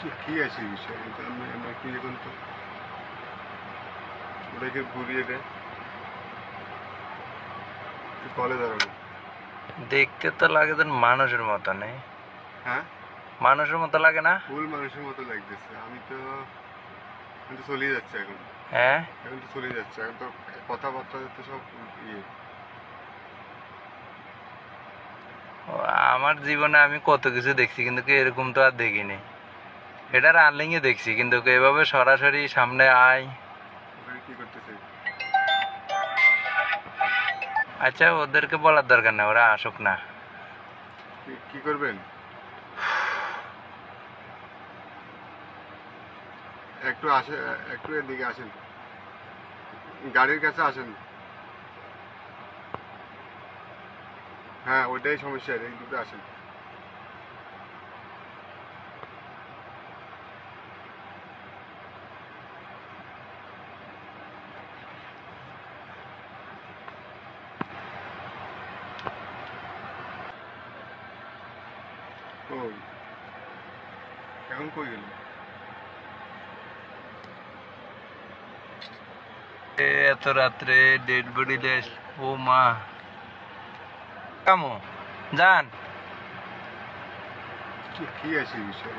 কি আছে বিষয় এটা আমরা কি এখন তো ওটাকে ঘুরিয়ে দেয় কলে দাঁড়ানো। দেখতে তো লাগে তো মানুষের মতো নেই, হ্যাঁ মানুষের মতো লাগে না? ফুল মানুষের মতো লাগতেছে। আমি তো চলে যাচ্ছে এখন। হ্যাঁ, এখন তো চলে যাচ্ছে, এখন তো কথাবার্তা তো সব ইয়ে। ও, আমার জীবনে আমি কত কিছু দেখছি কিন্তু কি এরকম তো আর দেখিনি। এটা রানলিং এ দেখছি কিন্তু কি এভাবে সরাসরি সামনে আয়। ওখানে কি করতেছে? আচ্ছা, ওদেরকে বলার দরকার নেই, ওরা আসুক না। কি করবেন? একটু আসে, একটু এদিকে আসেন, গাড়ির কাছে আসেন। হ্যাঁ ওইটাই সমস্যা, এই দুটো আসেন। কই এখন কই গেল? এত রাত্রে ডেড বডি লেস, ও মা, কামো যান। কি আছে বিষয়?